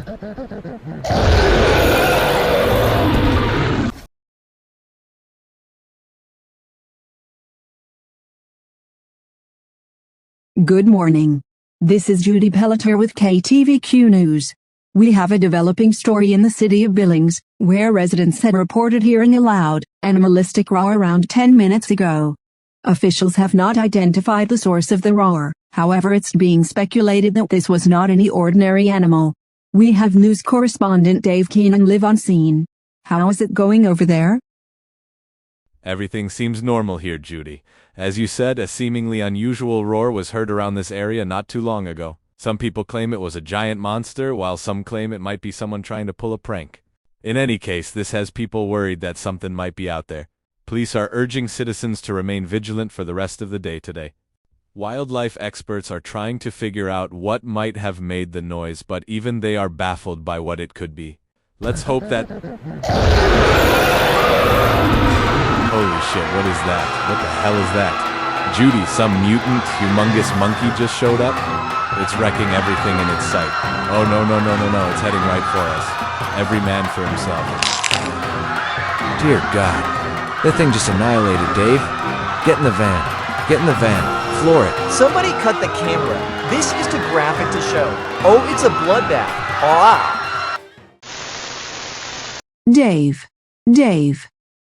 Good morning. This is Judy Pelletier with KTVQ News. We have a developing story in the city of Billings, where residents had reported hearing a loud, animalistic roar around 10 minutes ago. Officials have not identified the source of the roar, however it's being speculated that this was not any ordinary animal. We have news correspondent Dave Keenan live on scene. How is it going over there? Everything seems normal here, Judy. As you said, a seemingly unusual roar was heard around this area not too long ago. Some people claim it was a giant monster, while some claim it might be someone trying to pull a prank. In any case, this has people worried that something might be out there. Police are urging citizens to remain vigilant for the rest of the day today. Wildlife experts are trying to figure out what might have made the noise, but even they are baffled by what it could be. Let's hope that... Holy shit, what is that? What the hell is that? Judy, some mutant, humongous monkey just showed up? It's wrecking everything in its sight. Oh no, it's heading right for us. Every man for himself. Dear God, that thing just annihilated Dave. Get in the van. Get in the van. Floor it. Somebody cut the camera. This is too graphic to show. Oh, it's a bloodbath. Ah! Dave,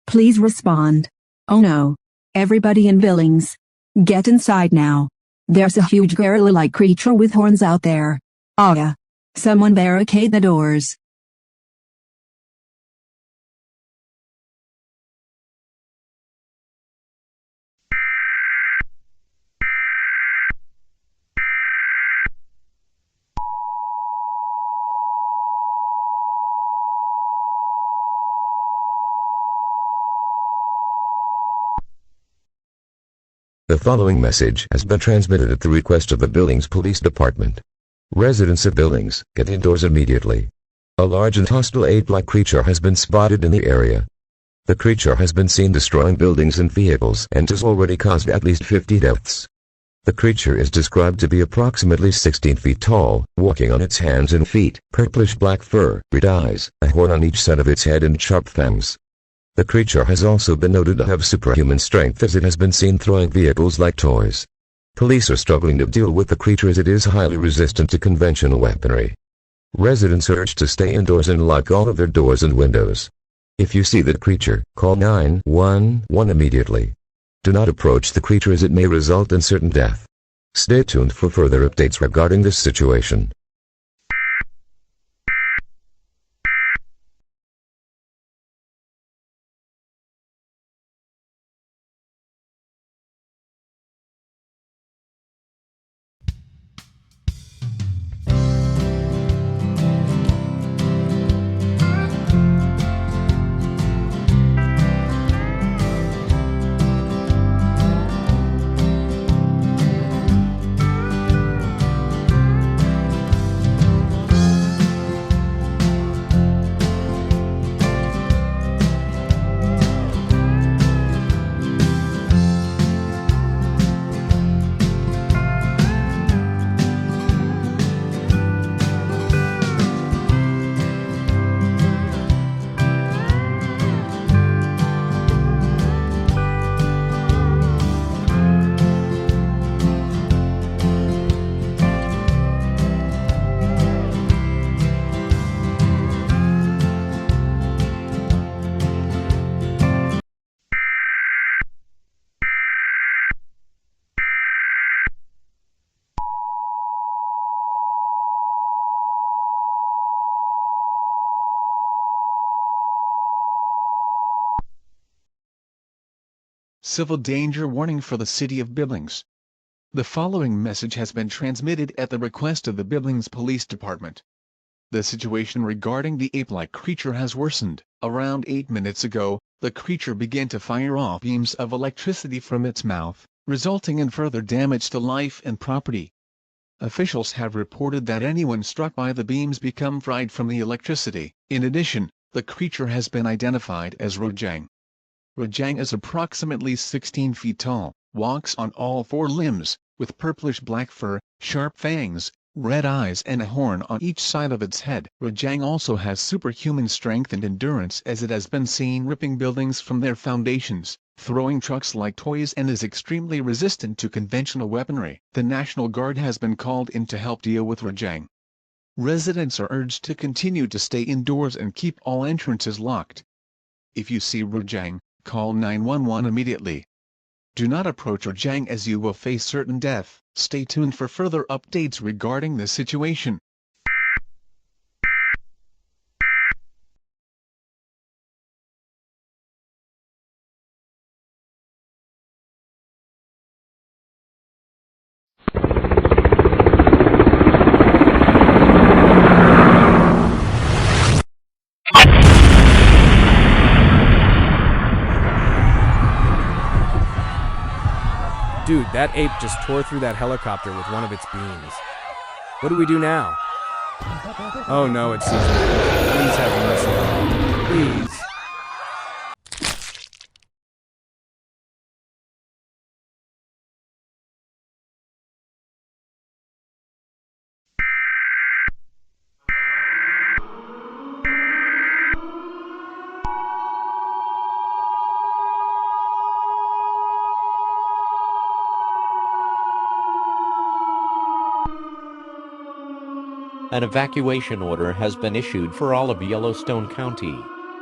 please respond. Oh no. Everybody in Billings. Get inside now. There's a huge gorilla-like creature with horns out there. Ah! Someone barricade the doors. The following message has been transmitted at the request of the Billings Police Department. Residents of Billings, get indoors immediately. A large and hostile ape-like creature has been spotted in the area. The creature has been seen destroying buildings and vehicles and has already caused at least 50 deaths. The creature is described to be approximately 16 feet tall, walking on its hands and feet, purplish-black fur, red eyes, a horn on each side of its head and sharp fangs. The creature has also been noted to have superhuman strength, as it has been seen throwing vehicles like toys. Police are struggling to deal with the creature as it is highly resistant to conventional weaponry. Residents are urged to stay indoors and lock all of their doors and windows. If you see the creature, call 911 immediately. Do not approach the creature as it may result in certain death. Stay tuned for further updates regarding this situation. Civil danger warning for the city of Billings. The following message has been transmitted at the request of the Billings Police Department. The situation regarding the ape-like creature has worsened. Around 8 minutes ago, the creature began to fire off beams of electricity from its mouth, resulting in further damage to life and property. Officials have reported that anyone struck by the beams become fried from the electricity. In addition, the creature has been identified as Rojang. Rojang is approximately 16 feet tall, walks on all four limbs, with purplish black fur, sharp fangs, red eyes and a horn on each side of its head. Rajang also has superhuman strength and endurance, as it has been seen ripping buildings from their foundations, throwing trucks like toys, and is extremely resistant to conventional weaponry. The National Guard has been called in to help deal with Rajang. Residents are urged to continue to stay indoors and keep all entrances locked. If you see Rajang, call 911 immediately. Do not approach Rajang, as you will face certain death. Stay tuned for further updates regarding this situation. Dude, that ape just tore through that helicopter with one of its beams. What do we do now? Oh no, it sees me. Please have mercy on me. Please. An evacuation order has been issued for all of Yellowstone County.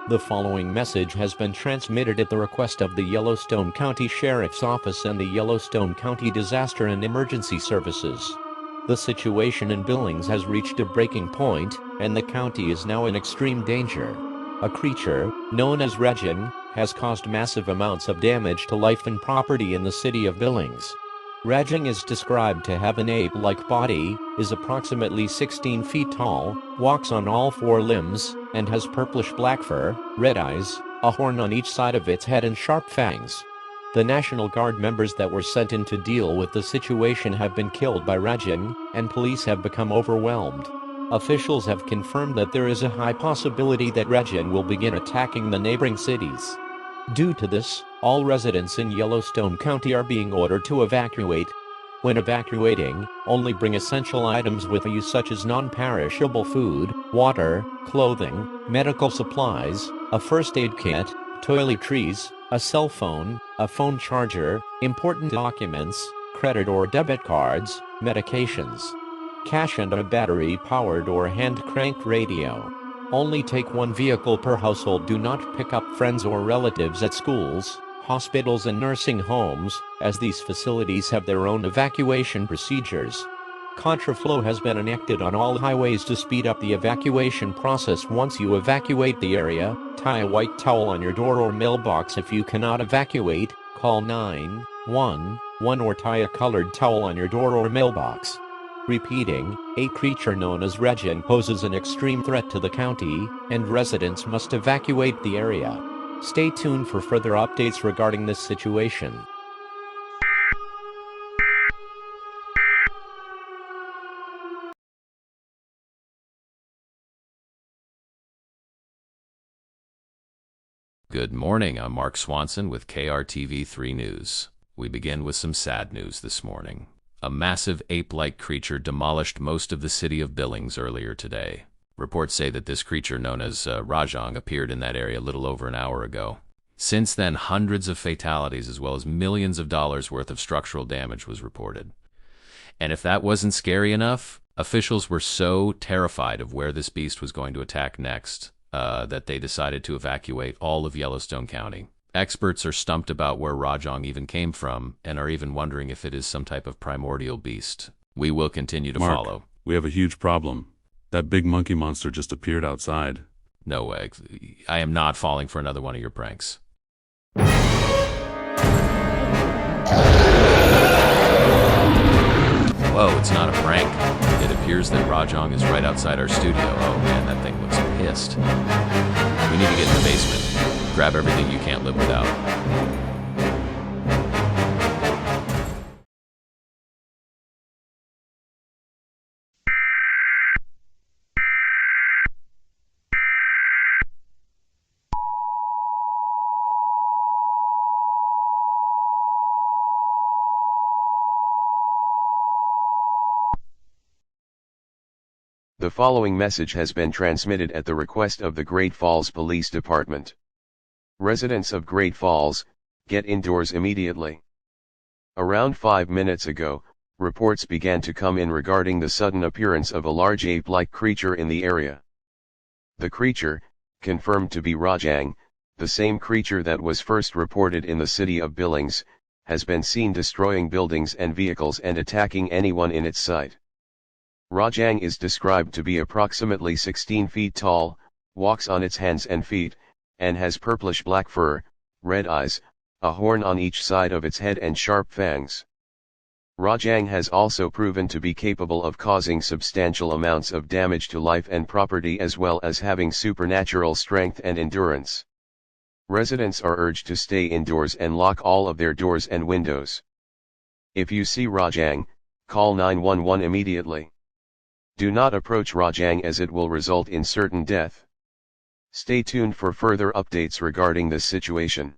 The following message has been transmitted at the request of the Yellowstone County Sheriff's Office and the Yellowstone County Disaster and Emergency Services. The situation in Billings has reached a breaking point, and the county is now in extreme danger. A creature, known as Rajang, has caused massive amounts of damage to life and property in the city of Billings. Rajang is described to have an ape-like body, is approximately 16 feet tall, walks on all four limbs, and has purplish-black fur, red eyes, a horn on each side of its head and sharp fangs. The National Guard members that were sent in to deal with the situation have been killed by Rajang, and police have become overwhelmed. Officials have confirmed that there is a high possibility that Rajang will begin attacking the neighboring cities. Due to this, all residents in Yellowstone County are being ordered to evacuate. When evacuating, only bring essential items with you, such as non-perishable food, water, clothing, medical supplies, a first aid kit, toiletries, a cell phone, a phone charger, important documents, credit or debit cards, medications, cash, and a battery-powered or hand-cranked radio. Only take one vehicle per household. Do not pick up friends or relatives at schools, hospitals, and nursing homes, as these facilities have their own evacuation procedures. Contraflow has been enacted on all highways to speed up the evacuation process. Once you evacuate the area, tie a white towel on your door or mailbox. If you cannot evacuate, call 911 or tie a colored towel on your door or mailbox. Repeating, a creature known as Rajang poses an extreme threat to the county, and residents must evacuate the area. Stay tuned for further updates regarding this situation. Good morning, I'm Mark Swanson with KRTV3 News. We begin with some sad news this morning. A massive ape-like creature demolished most of the city of Billings earlier today. Reports say that this creature, known as Rajang, appeared in that area a little over an hour ago. Since then, hundreds of fatalities as well as millions of dollars worth of structural damage was reported. And if that wasn't scary enough, officials were so terrified of where this beast was going to attack next that they decided to evacuate all of Yellowstone County. Experts are stumped about where Rajang even came from and are even wondering if it is some type of primordial beast. We will continue to follow. We have a huge problem. That big monkey monster just appeared outside. No way. I am not falling for another one of your pranks. Whoa, it's not a prank. It appears that Rajang is right outside our studio. Oh man, that thing looks pissed. We need to get in the basement. Grab everything you can't live without. The following message has been transmitted at the request of the Great Falls Police Department. Residents of Great Falls, get indoors immediately. Around 5 minutes ago, reports began to come in regarding the sudden appearance of a large ape-like creature in the area. The creature, confirmed to be Rajang, the same creature that was first reported in the city of Billings, has been seen destroying buildings and vehicles and attacking anyone in its sight. Rajang is described to be approximately 16 feet tall, walks on its hands and feet, and has purplish-black fur, red eyes, a horn on each side of its head and sharp fangs. Rajang has also proven to be capable of causing substantial amounts of damage to life and property as well as having supernatural strength and endurance. Residents are urged to stay indoors and lock all of their doors and windows. If you see Rajang, call 911 immediately. Do not approach Rajang as it will result in certain death. Stay tuned for further updates regarding this situation.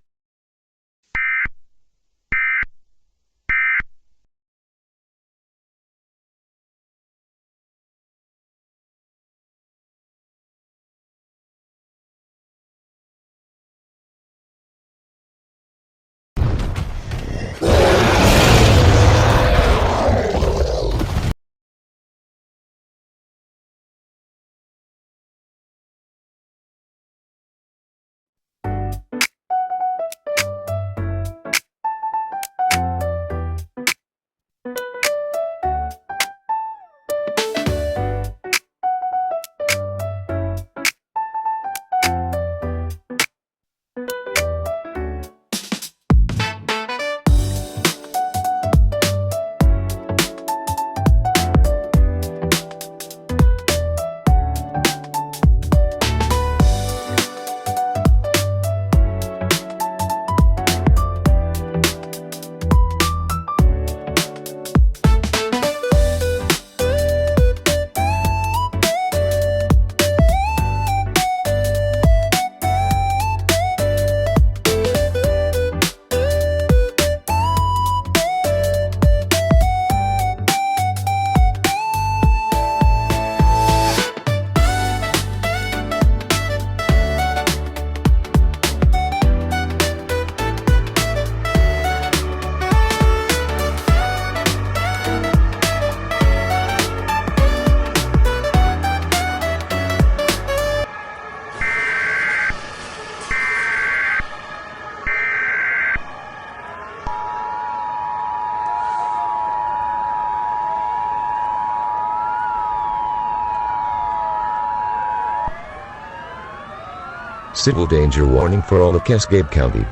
Civil danger warning for all of Cascade County.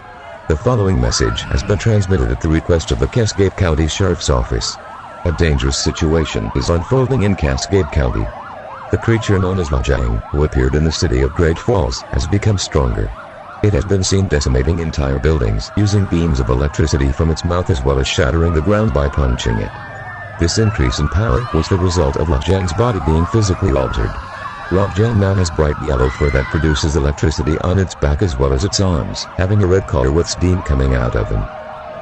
The following message has been transmitted at the request of the Cascade County Sheriff's Office. A dangerous situation is unfolding in Cascade County. The creature known as Rajang, who appeared in the city of Great Falls, has become stronger. It has been seen decimating entire buildings using beams of electricity from its mouth as well as shattering the ground by punching it. This increase in power was the result of Rajang's body being physically altered. Rajang now has bright yellow fur that produces electricity on its back as well as its arms, having a red color with steam coming out of them.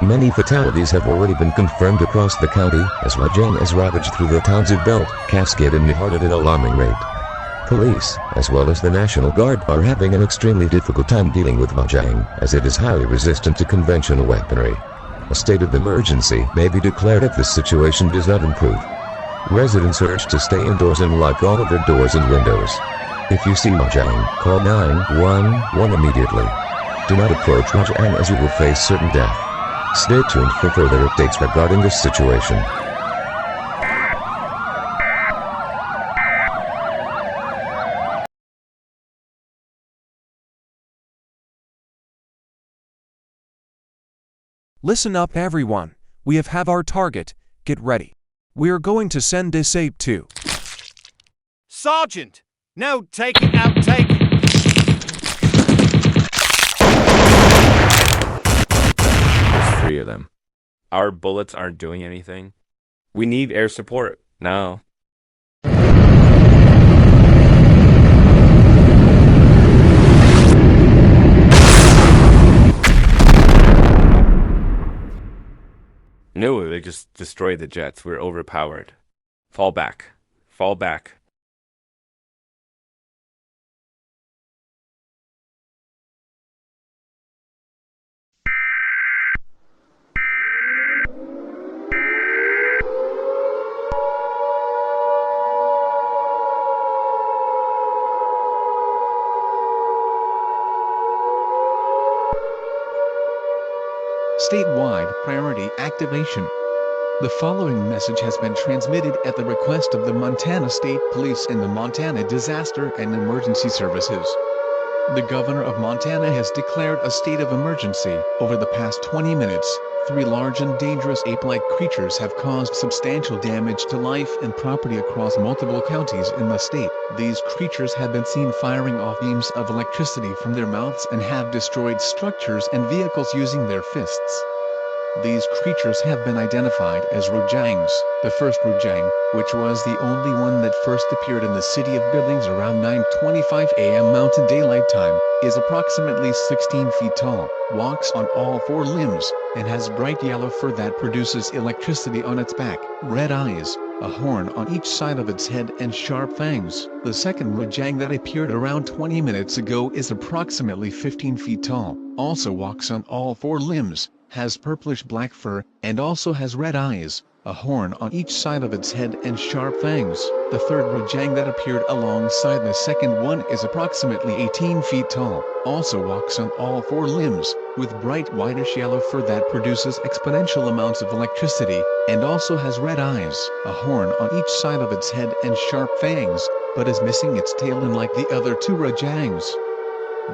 Many fatalities have already been confirmed across the county, as Rajang has ravaged through the towns of Belt, Cascade and Newhart at an alarming rate. Police, as well as the National Guard, are having an extremely difficult time dealing with Rajang, as it is highly resistant to conventional weaponry. A state of emergency may be declared if this situation does not improve. Residents are urged to stay indoors and lock all of their doors and windows. If you see Rajang, call 911 immediately. Do not approach Rajang as you will face certain death. Stay tuned for further updates regarding this situation. Listen up everyone, we have our target, get ready. We are going to send this ape to... Sergeant! No, take it out, take it! There's 3 of them. Our bullets aren't doing anything. We need air support now. No, they just destroyed the jets. We're overpowered. Fall back. Fall back. statewide priority activation. The following message has been transmitted at the request of the Montana State Police and the Montana Disaster and Emergency Services. The governor of Montana has declared a state of emergency. Over the past 20 minutes, 3 large and dangerous ape-like creatures have caused substantial damage to life and property across multiple counties in the state. These creatures have been seen firing off beams of electricity from their mouths and have destroyed structures and vehicles using their fists. These creatures have been identified as Rujangs. The first Rujang, which was the only one that first appeared in the city of Billings around 9:25 a.m. Mountain Daylight Time, is approximately 16 feet tall, walks on all 4 limbs, and has bright yellow fur that produces electricity on its back, red eyes, a horn on each side of its head and sharp fangs. The second Rujang that appeared around 20 minutes ago is approximately 15 feet tall, also walks on all 4 limbs, has purplish-black fur, and also has red eyes, a horn on each side of its head and sharp fangs. The third Rujang that appeared alongside the second one is approximately 18 feet tall, also walks on all 4 limbs, with bright whitish yellow fur that produces exponential amounts of electricity, and also has red eyes, a horn on each side of its head and sharp fangs, but is missing its tail unlike the other 2 Rujangs.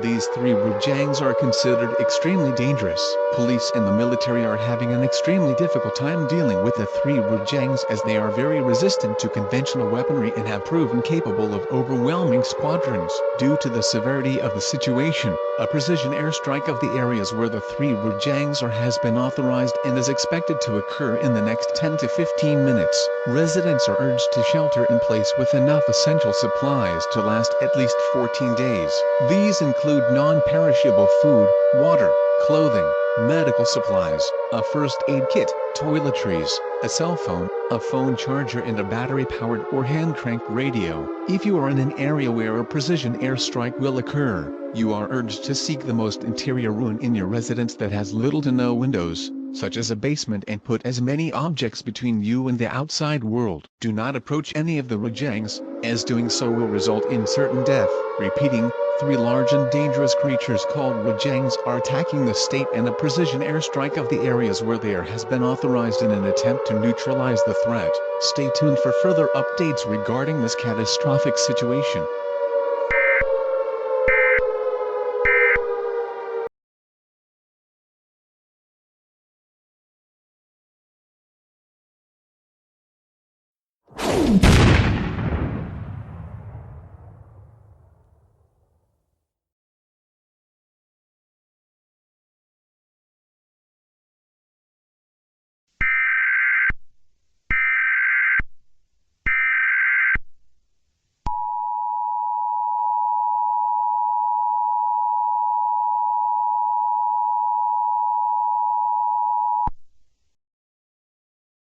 These 3 Rujangs are considered extremely dangerous. Police and the military are having an extremely difficult time dealing with the 3 Rujangs as they are very resistant to conventional weaponry and have proven capable of overwhelming squadrons. Due to the severity of the situation, a precision airstrike of the areas where the 3 Rujangs are has been authorized and is expected to occur in the next 10 to 15 minutes. Residents are urged to shelter in place with enough essential supplies to last at least 14 days. These include non-perishable food, water, clothing, medical supplies, a first aid kit, toiletries, a cell phone, a phone charger and a battery-powered or hand-cranked radio. If you are in an area where a precision airstrike will occur, you are urged to seek the most interior room in your residence that has little to no windows, such as a basement, and put as many objects between you and the outside world. Do not approach any of the Rujangs, as doing so will result in certain death. Repeating, 3 large and dangerous creatures called Rujangs are attacking the state, and a precision airstrike of the areas where they are has been authorized in an attempt to neutralize the threat. Stay tuned for further updates regarding this catastrophic situation.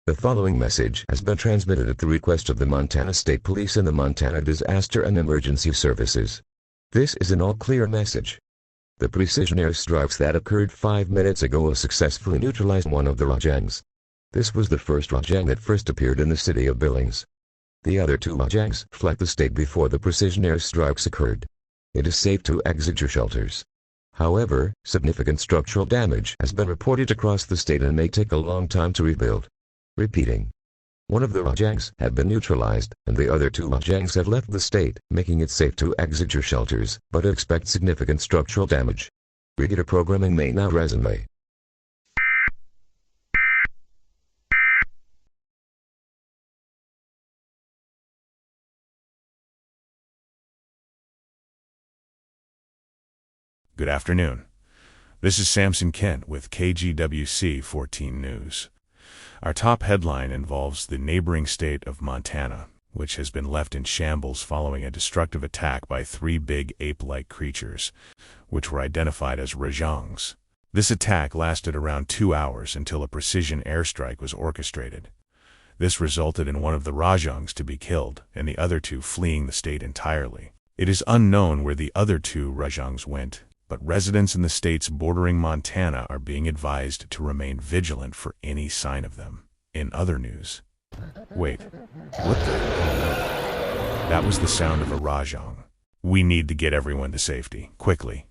The following message has been transmitted at the request of the Montana State Police and the Montana Disaster and Emergency Services. This is an all-clear message. The precision airstrikes that occurred 5 minutes ago have successfully neutralized one of the Rujangs. This was the first Rujang that first appeared in the city of Billings. The other 2 Rujangs fled the state before the precision airstrikes occurred. It is safe to exit your shelters. However, significant structural damage has been reported across the state and may take a long time to rebuild. Repeating. One of the Rujangs have been neutralized, and the other 2 Rujangs have left the state, making it safe to exit your shelters, but expect significant structural damage. Regular programming may now resume. Good afternoon. This is Samson Kent with KGWC 14 News. Our top headline involves the neighboring state of Montana, which has been left in shambles following a destructive attack by 3 big ape-like creatures, which were identified as Rujangs. This attack lasted around 2 hours until a precision airstrike was orchestrated. This resulted in one of the Rujangs to be killed and the other 2 fleeing the state entirely. It is unknown where the other 2 Rujangs went, but residents in the states bordering Montana are being advised to remain vigilant for any sign of them. In other news, wait, what the? That was the sound of a Rujang. We need to get everyone to safety, quickly.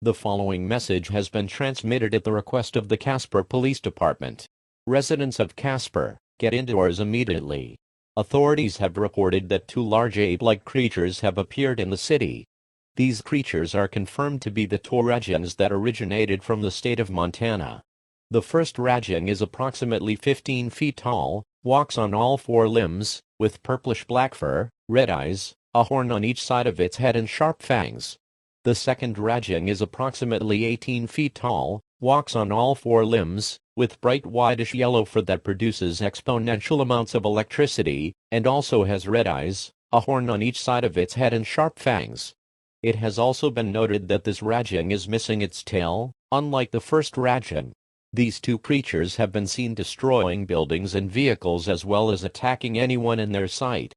The following message has been transmitted at the request of the Casper Police Department. Residents of Casper, get indoors immediately. Authorities have reported that 2 large ape-like creatures have appeared in the city. These creatures are confirmed to be the 2 Rajangs that originated from the state of Montana. The first Rajang is approximately 15 feet tall, walks on all 4 limbs, with purplish-black fur, red eyes, a horn on each side of its head and sharp fangs. The second Rajang is approximately 18 feet tall, walks on all 4 limbs, with bright whitish yellow fur that produces exponential amounts of electricity, and also has red eyes, a horn on each side of its head and sharp fangs. It has also been noted that this Rajang is missing its tail, unlike the first Rajang. These 2 creatures have been seen destroying buildings and vehicles as well as attacking anyone in their sight.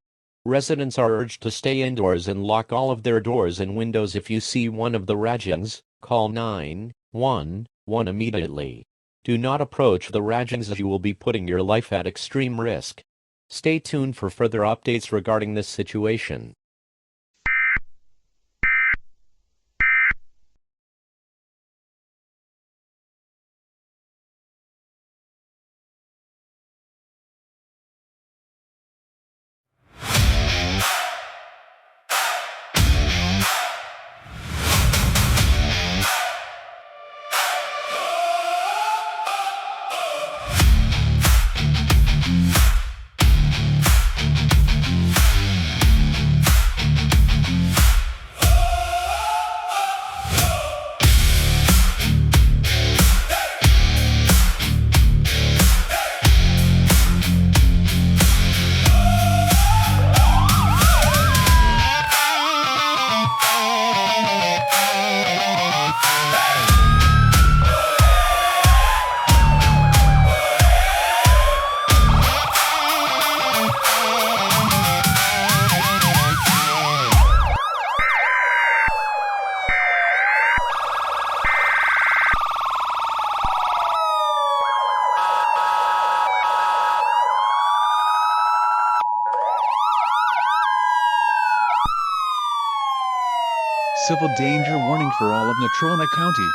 Residents are urged to stay indoors and lock all of their doors and windows. If you see one of the Rajangs, call 911 immediately. Do not approach the Rajangs as you will be putting your life at extreme risk. Stay tuned for further updates regarding this situation. Civil danger warning for all of Natrona County.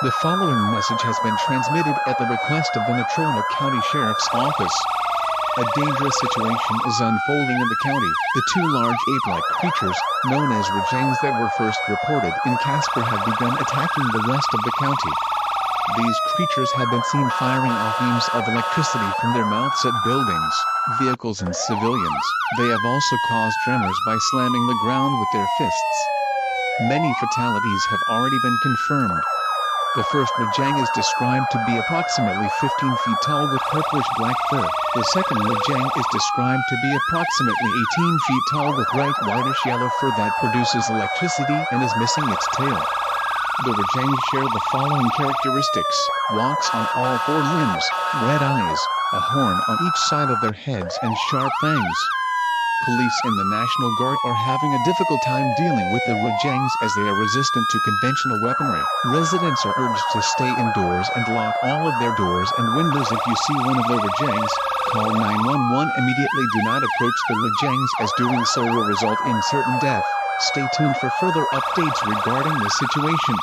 The following message has been transmitted at the request of the Natrona County Sheriff's Office. A dangerous situation is unfolding in the county. The 2 large ape-like creatures, known as Rajangs that were first reported in Casper, have begun attacking the rest of the county. These creatures have been seen firing off beams of electricity from their mouths at buildings, vehicles and civilians. They have also caused tremors by slamming the ground with their fists. Many fatalities have already been confirmed. The first Rajang is described to be approximately 15 feet tall with purplish-black fur. The second Rajang is described to be approximately 18 feet tall with bright whitish-yellow fur that produces electricity and is missing its tail. The Rajangs share the following characteristics: walks on all 4 limbs, red eyes, a horn on each side of their heads and sharp fangs. Police and the National Guard are having a difficult time dealing with the Rajangs as they are resistant to conventional weaponry. Residents are urged to stay indoors and lock all of their doors and windows. If you see one of the Rajangs, call 911 immediately. Do not approach the Rajangs as doing so will result in certain death. Stay tuned for further updates regarding the situation.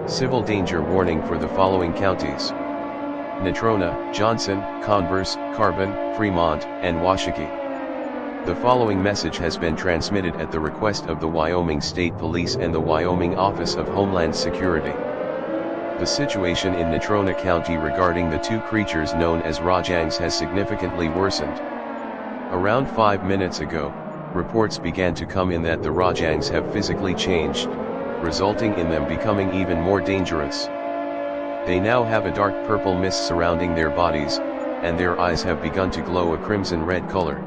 Civil danger warning for the following counties: Natrona, Johnson, Converse, Carbon, Fremont, and Washakie. The following message has been transmitted at the request of the Wyoming State Police and the Wyoming Office of Homeland Security. The situation in Natrona County regarding the 2 creatures known as Rajangs has significantly worsened. Around 5 minutes ago, reports began to come in that the Rajangs have physically changed. resulting in them becoming even more dangerous. They now have a dark purple mist surrounding their bodies, and their eyes have begun to glow a crimson red color.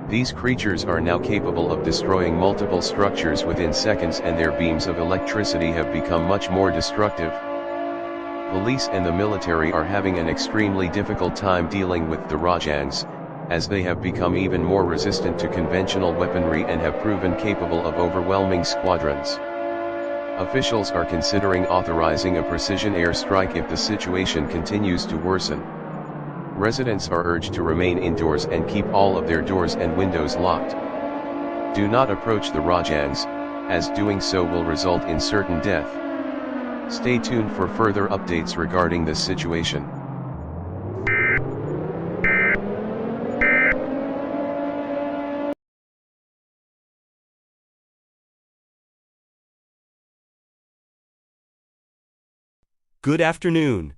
These creatures are now capable of destroying multiple structures within seconds, and their beams of electricity have become much more destructive. Police and the military are having an extremely difficult time dealing with the Rajangs, as they have become even more resistant to conventional weaponry and have proven capable of overwhelming squadrons. Officials are considering authorizing a precision airstrike if the situation continues to worsen. Residents are urged to remain indoors and keep all of their doors and windows locked. Do not approach the Rajangs, as doing so will result in certain death. Stay tuned for further updates regarding this situation. Good afternoon.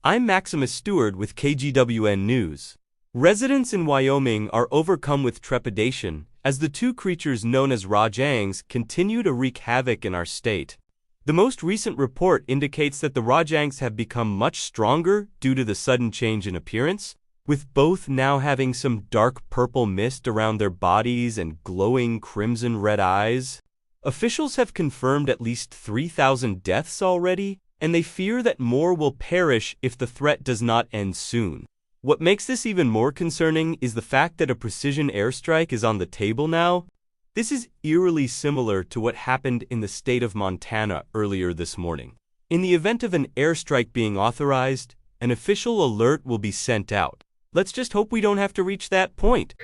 I'm Maximus Stewart with KGWN News. Residents in Wyoming are overcome with trepidation as the two creatures known as Rajangs continue to wreak havoc in our state. The most recent report indicates that the Rajangs have become much stronger due to the sudden change in appearance, with both now having some dark purple mist around their bodies and glowing crimson red eyes. Officials have confirmed at least 3,000 deaths already, and they fear that more will perish if the threat does not end soon. What makes this even more concerning is the fact that a precision airstrike is on the table now. This is eerily similar to what happened in the state of Montana earlier this morning. In the event of an airstrike being authorized, an official alert will be sent out. Let's just hope we don't have to reach that point.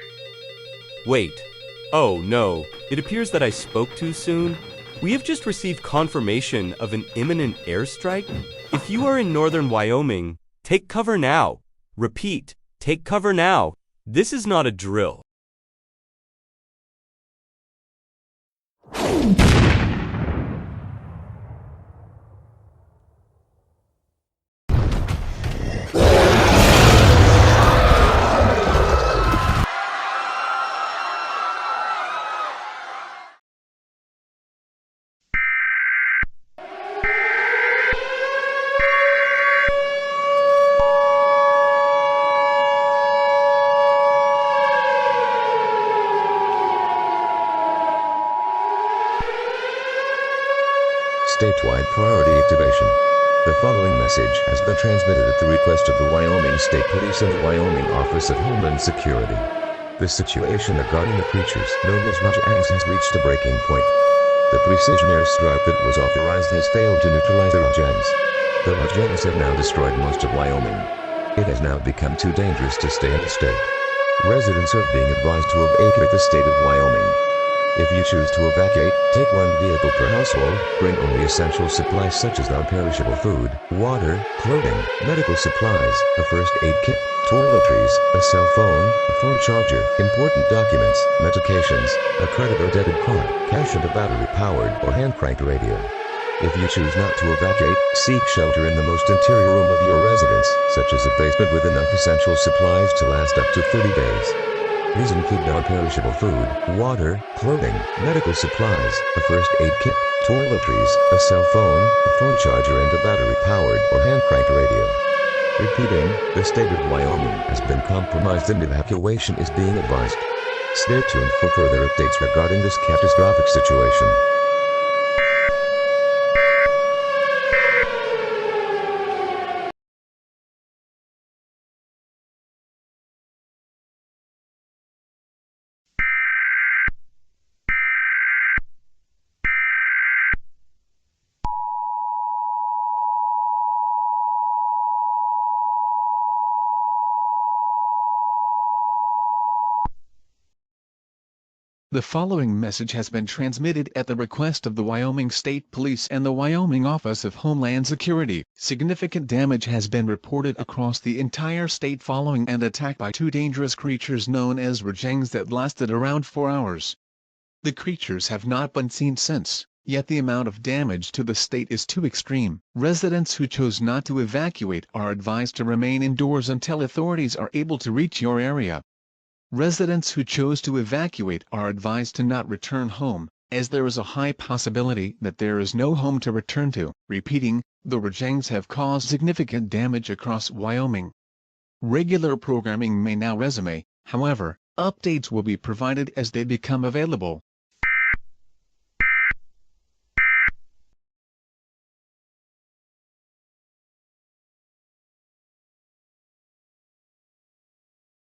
Wait. Oh no, it appears that I spoke too soon. We have just received confirmation of an imminent airstrike. If you are in northern Wyoming, take cover now. Repeat, take cover now. This is not a drill. Statewide priority activation. The following message has been transmitted at the request of the Wyoming State Police and the Wyoming Office of Homeland Security. The situation regarding the creatures known as Rajangs has reached a breaking point. The precision airstrike that was authorized has failed to neutralize the Rajangs. The Rajangs have now destroyed most of Wyoming. It has now become too dangerous to stay in the state. Residents are being advised to evacuate the state of Wyoming. If you choose to evacuate, take one vehicle per household, bring only essential supplies such as non-perishable food, water, clothing, medical supplies, a first aid kit, toiletries, a cell phone, a phone charger, important documents, medications, a credit or debit card, cash and a battery-powered or hand-cranked radio. If you choose not to evacuate, seek shelter in the most interior room of your residence, such as a basement with enough essential supplies to last up to 30 days. These include non-perishable food, water, clothing, medical supplies, a first aid kit, toiletries, a cell phone, a phone charger and a battery-powered or hand-cranked radio. Repeating, the state of Wyoming has been compromised and evacuation is being advised. Stay tuned for further updates regarding this catastrophic situation. The following message has been transmitted at the request of the Wyoming State Police and the Wyoming Office of Homeland Security. Significant damage has been reported across the entire state following an attack by two dangerous creatures known as Rajangs that lasted around 4 hours. The creatures have not been seen since, yet the amount of damage to the state is too extreme. Residents who chose not to evacuate are advised to remain indoors until authorities are able to reach your area. Residents who chose to evacuate are advised to not return home, as there is a high possibility that there is no home to return to. Repeating, the Rajangs have caused significant damage across Wyoming. Regular programming may now resume, however, updates will be provided as they become available.